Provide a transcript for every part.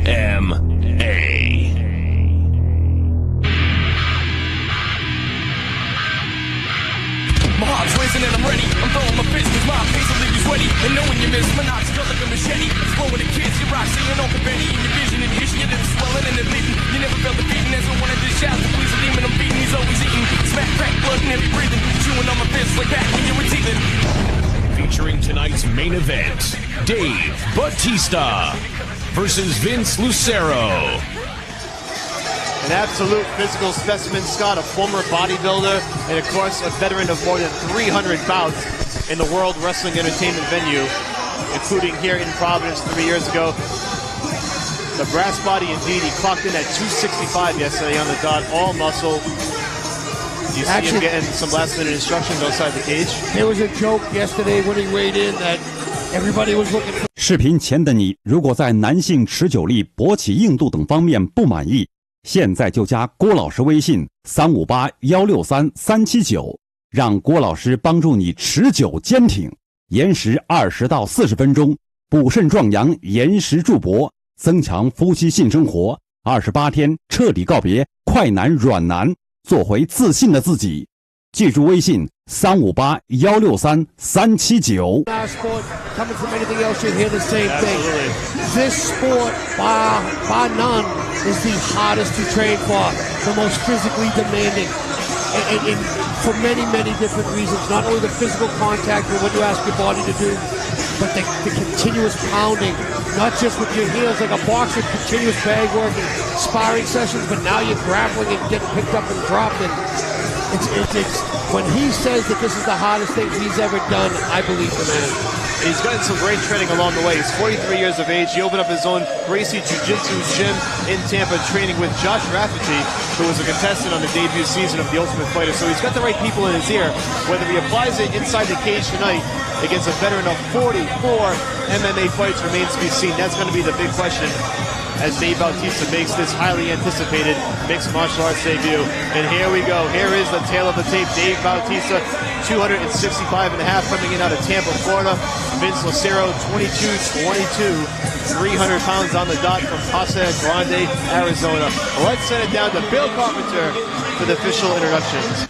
My heart's racing and I'm ready. I'm throwing my fist cause my face will leave you sweaty. And knowing you miss my knots cut like a machete. Exploding the kids, you rock singing on confetti. In your vision and vision, your lips swelling and they're bleeding. You never felt the beating as I wanted to shout. The police a demon I'm beating, he's always eating. Smack, crack, blood and heavy breathing. Chewing on my fists like back when you were teething. Featuring tonight's main event, Dave Bautista versus Vince Lucero. An absolute physical specimen, Scott, a former bodybuilder, and of course a veteran of more than 300 bouts in the World Wrestling Entertainment venue, including here in Providence 3 years ago. The brass body indeed, he clocked in at 265 yesterday on the dot, all muscle. You see him getting some last minute instructions outside the cage. There was a joke yesterday when he weighed in that everybody was looking for. 视频前的你，如果在男性持久力、勃起硬度等方面不满意，现在就加郭老师微信358-163-379，让郭老师帮助你持久坚挺，延时20到40分钟，补肾壮阳，延时助勃，增强夫妻性生活，28天彻底告别快男软男，做回自信的自己。记住微信358-163-379。Coming from anything else, you hear the same thing. This sport, bar none, is the hardest to train for, the most physically demanding, and for many, many different reasons. Not only the physical contact with what you ask your body to do, but the continuous pounding, not just with your heels like a boxer, continuous bag work and sparring sessions, but now you're grappling and getting picked up and dropped. And it's when he says that this is the hardest thing he's ever done, I believe the man. He's gotten some great training along the way. He's 43 years of age. He opened up his own Gracie Jiu-Jitsu gym in Tampa, training with Josh Rafferty, who was a contestant on the debut season of The Ultimate Fighter. So he's got the right people in his ear. Whether he applies it inside the cage tonight against a veteran of 44 MMA fights remains to be seen. That's going to be the big question as Dave Bautista makes this highly anticipated mixed martial arts debut. And here we go. Here is the tail of the tape. Dave Bautista, 265.5 coming in out of Tampa, Florida. Vince Lucero, 22-22, 300 pounds on the dot from Casa Grande, Arizona. Let's send it down to Bill Carpenter for the official introductions.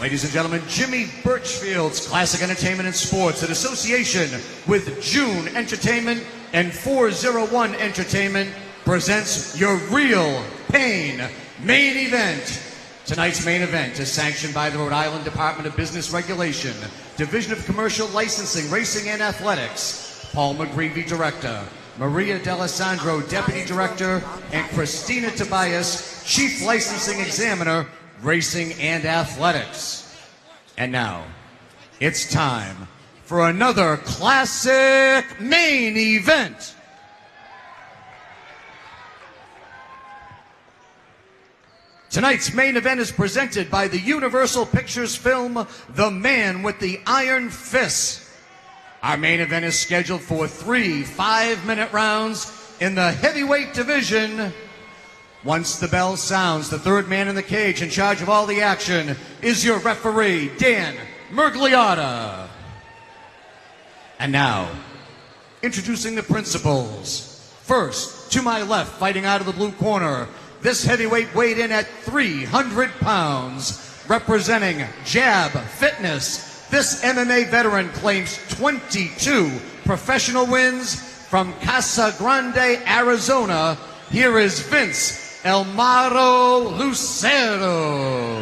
Ladies and gentlemen, Jimmy Birchfield's Classic Entertainment and Sports in association with June Entertainment and 401 Entertainment presents your Real Pain main event. Tonight's main event is sanctioned by the Rhode Island Department of Business Regulation, Division of Commercial Licensing, Racing and Athletics. Paul McGreevy, Director, Maria D'Alessandro, Deputy Director, and Christina Tobias, Chief Licensing Examiner, Racing and Athletics. And now, it's time for another classic main event. Tonight's main event is presented by the Universal Pictures film, The Man with the Iron Fist. Our main event is scheduled for 3 5-minute rounds in the heavyweight division. Once the bell sounds, the third man in the cage in charge of all the action is your referee, Dan Mergliotta. And now, introducing the principals. First, to my left, fighting out of the blue corner, this heavyweight weighed in at 300 pounds, representing Jab Fitness. This MMA veteran claims 22 professional wins from Casa Grande, Arizona. Here is Vince Elmaro Lucero.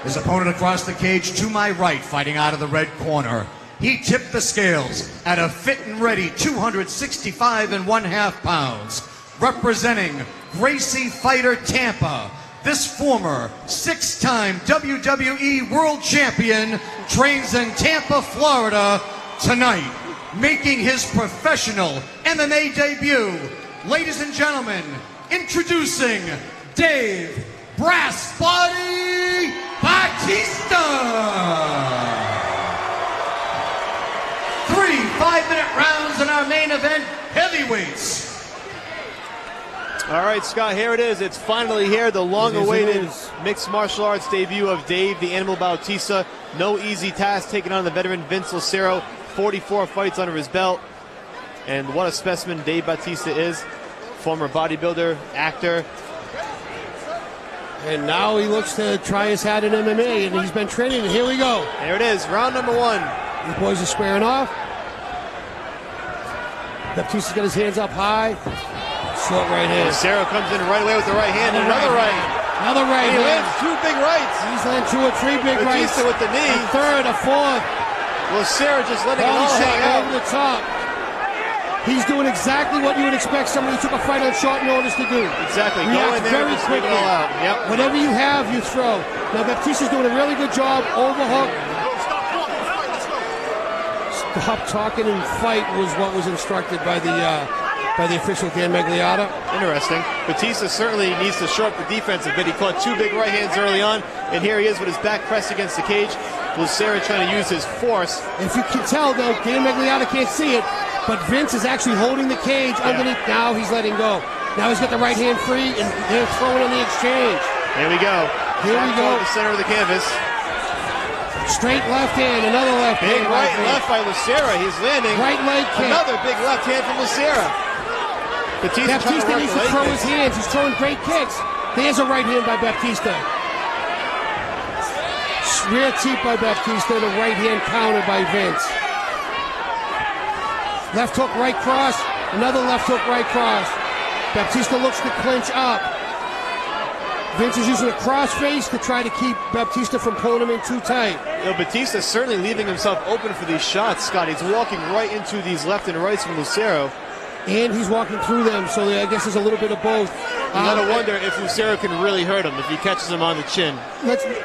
His opponent across the cage to my right, fighting out of the red corner. He tipped the scales at a fit and ready 265.5 pounds, representing Gracie Fighter Tampa. This former 6-time WWE World Champion trains in Tampa, Florida tonight, making his professional MMA debut. Ladies and gentlemen, introducing Dave Brass Body Bautista. 3 5-minute rounds in our main event, heavyweights. All right, Scott, here it is. It's finally here, the long-awaited mixed martial arts debut of Dave the Animal Bautista. No easy task taking on the veteran Vince Lucero. 44 fights under his belt. And what a specimen Dave Bautista is. Former bodybuilder, actor. And now he looks to try his hat in MMA, and he's been training. And here we go. There it is, round number 1. These boys are squaring off. Baptista's got his hands up high. Short right hand. Lucero comes in right away with the right hand, and another right. Another right He hand. lands 2 big rights. He's landed 2 or 3 big rights. Batista with the knee. A third, a fourth. Lucero just letting it Body all shot hang over out. the top. He's doing exactly what you would expect somebody who took a fight on short notice to do. Exactly. Go React in there very and just leave it quickly. all out. Yep. Whatever you have, you throw. Now Baptista's doing a really good job. Overhook. Stop talking and fight was what was instructed by the official Dan Magliotta. Interesting. Batista certainly needs to shore up the defense a bit. He caught 2 big right hands early on, and here he is with his back pressed against the cage. Lucero trying to use his force. If you can tell, though, Dan Magliotta can't see it, but Vince is actually holding the cage underneath. Now he's letting go. Now he's got the right hand free, and they're throwing on the exchange. Here we go. Here we go. The center of the canvas. Straight left hand, another left Big hand. right and left by Lucero. He's landing. Right leg kick. Another big left hand from Lucero. Baptista needs to throw his hands. He's throwing great kicks. There's a right hand by Baptista. Rear teep by Baptista. The right hand counter by Vince. Left hook, right cross. Another left hook, right cross. Baptista looks to clinch up. Vince is using a crossface to try to keep Baptista from pulling him in too tight. Batista's certainly leaving himself open for these shots, Scott. He's walking right into these left and rights from Lucero. And he's walking through them, so I guess there's a little bit of both. You gotta wonder if Lucero can really hurt him, if he catches him on the chin.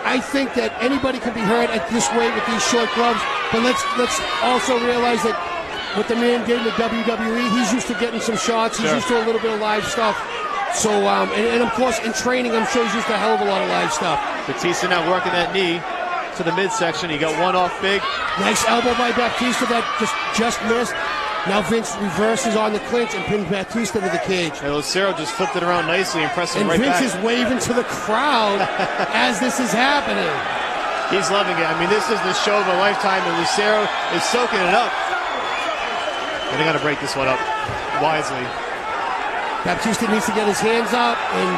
I think that anybody can be hurt at this weight with these short gloves, but let's also realize that what the man did in the WWE, he's used to getting some shots. He's used to a little bit of live stuff. So, and of course, in training, I'm sure he's used to a hell of a lot of live stuff. Batista now working that knee to the midsection. He got one off big. Nice elbow by Baptista that just missed. Now Vince reverses on the clinch and pins Baptista to the cage. And Lucero just flipped it around nicely and pressed him and right Vince back. is waving to the crowd as this is happening. He's loving it. I mean, this is the show of a lifetime, and Lucero is soaking it up. And they got to break this one up wisely. Baptista needs to get his hands up, and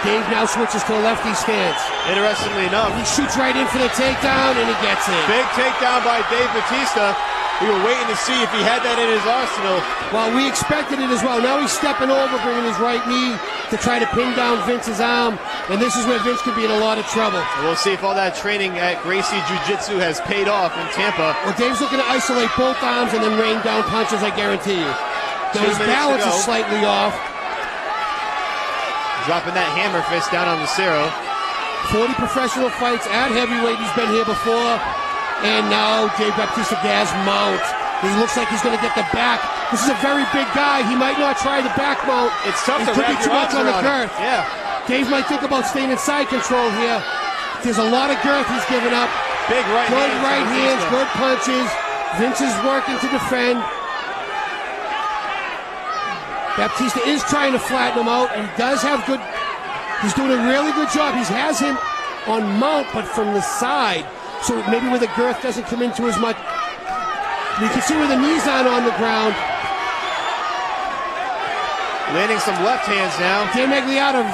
Dave now switches to a lefty stance. Interestingly enough, he shoots right in for the takedown, and he gets it. Big takedown by Dave Batista. We were waiting to see if he had that in his arsenal. Well, we expected it as well. Now he's stepping over, bringing his right knee to try to pin down Vince's arm, and this is where Vince could be in a lot of trouble. We'll see if all that training at Gracie Jiu-Jitsu has paid off in Tampa. Well, Dave's looking to isolate both arms and then rain down punches, I guarantee you. Now his balance is slightly off. Dropping that hammer fist down on Lucero. 40 professional fights at heavyweight. He's been here before. And now Dave Baptista gas mount. He looks like he's going to get the back. This is a very big guy. He might not try the back mount. It's tough to wrap your arms on the around girth. it. Yeah. Dave might think about staying in side control here. There's a lot of girth he's giving up. Big right good hands. Right hands, good punches. Vince is working to defend. Baptista is trying to flatten him out, and he does have good. He's doing a really good job. He has him on mount, but from the side. So maybe where the girth doesn't come into as much. You can see where the knees aren't on the ground. Landing some left hands now. Dan Magliotta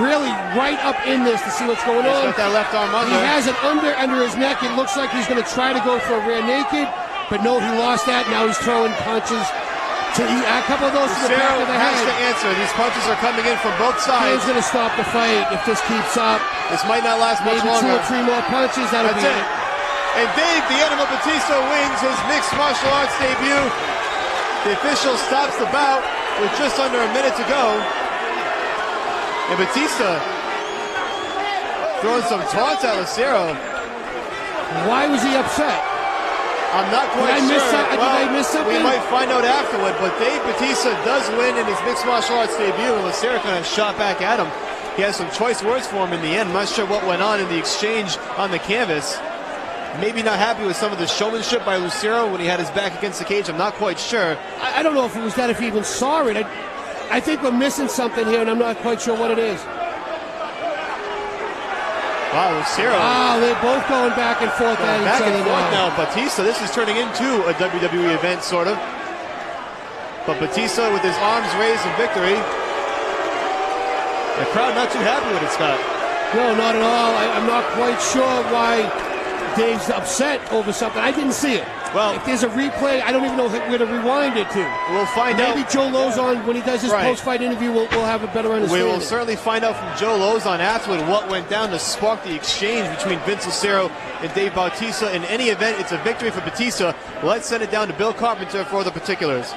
really right up in this to see what's going on. He's got that left arm under. He has it under his neck. It looks like he's going to try to go for a rear naked, but no, he lost that. Now he's throwing punches. A couple of those to the back of the head. Has to answer. These punches are coming in from both sides. He's going to stop the fight if this keeps up. This might not last much longer. Maybe 2 or 3 more punches. That'll be it. And Dave the Animal Batista wins his mixed martial arts debut. The official stops the bout with just under a minute to go. And Batista throwing some taunts at Lucero. Why was he upset? I'm not quite sure. Did I miss something? We might find out afterward, but Dave Batista does win in his mixed martial arts debut, and Lucero kind of shot back at him. He has some choice words for him in the end. I'm not sure what went on in the exchange on the canvas. Maybe not happy with some of the showmanship by Lucero when he had his back against the cage. I'm not quite sure. I don't know if it was that, if he even saw it. I think we're missing something here, and I'm not quite sure what it is. Wow, Lucero. Wow, they're both going back and forth at each other now. Batista, this is turning into a WWE event, sort of. But Batista with his arms raised in victory. The crowd not too happy with it, Scott. No, not at all. I'm not quite sure why Dave's upset over something. I didn't see it. Well, if there's a replay, I don't even know where to rewind it to. We'll find out. Maybe Joe Lozon, when he does his post-fight interview, we'll have a better understanding. We will certainly find out from Joe Lozon afterward what went down to spark the exchange between Vince Lucero and Dave Bautista. In any event, it's a victory for Batista. Let's send it down to Bill Carpenter for the particulars.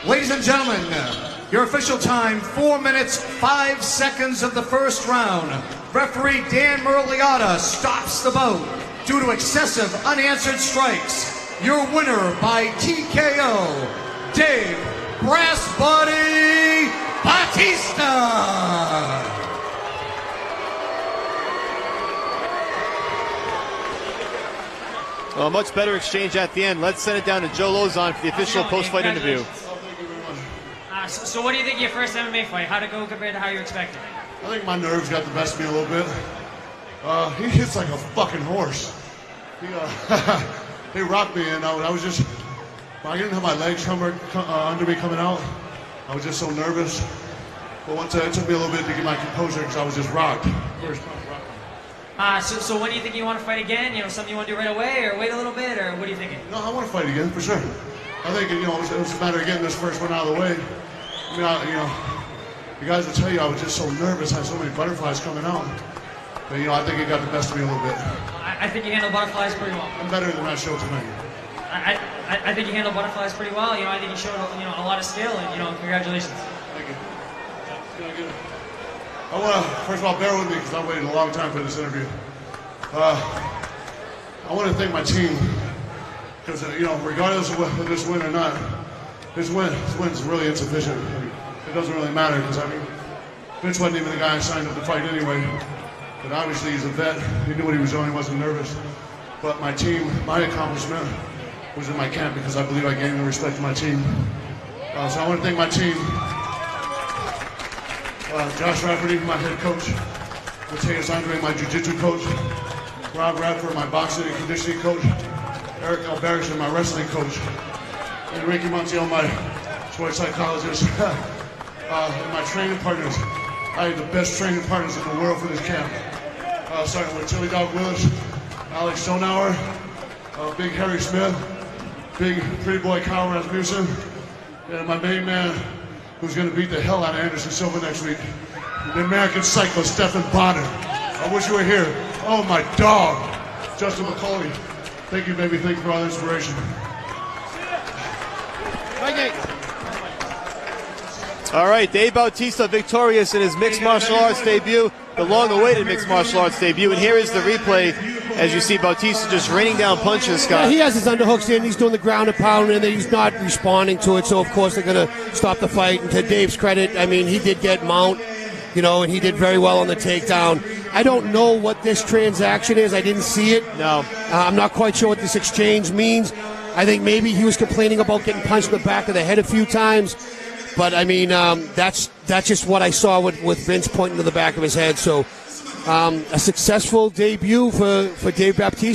Ladies and gentlemen, your official time, 4 minutes, 5 seconds of the first round. Referee Dan Merliata stops the bout due to excessive unanswered strikes. Your winner by TKO, Dave Brass Body Bautista. Well, a much better exchange at the end. Let's send it down to Joe Lozon for the official post-fight interview. So what do you think of your first MMA fight? How'd it go compared to how you expected? I think my nerves got the best of me a little bit. He hits like a fucking horse. He rocked me, and I was just, I didn't have my legs under me coming out. I was just so nervous. But once it took me a little bit to get my composure because I was just rocked. First punch rocked me. So when do you think you want to fight again? You know, something you want to do right away, or wait a little bit, or what are you thinking? No, I want to fight again for sure. I think it was a matter of getting this first one out of the way. I mean, the guys will tell you I was just so nervous. I had so many butterflies coming out. But I think it got the best of me a little bit. I think you handle butterflies pretty well. I'm better than I showed tonight. I think you handle butterflies pretty well. I think you showed a lot of skill, and congratulations. Thank you. I want to first of all bear with me because I waited a long time for this interview. I want to thank my team because regardless of whether this win or not, this win's really insufficient. It doesn't really matter because Vince wasn't even the guy I signed up to fight anyway. But obviously he's a vet. He knew what he was doing. He wasn't nervous. But my team, my accomplishment was in my camp because I believe I gained the respect of my team. So I want to thank my team. Josh Rafferty, my head coach. Mateus Andre, my jiu-jitsu coach. Rob Radford, my boxing and conditioning coach. Eric Alberich, my wrestling coach. And Ricky Montiel, my sports psychologist. And my training partners. I had the best training partners in the world for this camp. Starting with Chili Dog Willis, Alex Stonauer, Big Harry Smith, Big Pretty Boy Kyle Rasmussen, and my main man who's going to beat the hell out of Anderson Silva next week, the American Psycho, Stephen Bonner. I wish you were here. Oh, my dog, Justin McCauley. Thank you, baby. Thank you for all the inspiration. All right, Dave Bautista victorious in his mixed martial arts debut, the long-awaited mixed martial arts debut. And here is the replay as you see Bautista just raining down punches, Scott. Yeah, he has his underhooks in. He's doing the ground and pound, and he's not responding to it. So, of course, they're going to stop the fight. And to Dave's credit, he did get mount, and he did very well on the takedown. I don't know what this transaction is. I didn't see it. No. I'm not quite sure what this exchange means. I think maybe he was complaining about getting punched in the back of the head a few times. But, that's just what I saw with Vince pointing to the back of his head. So, a successful debut for Dave Bautista.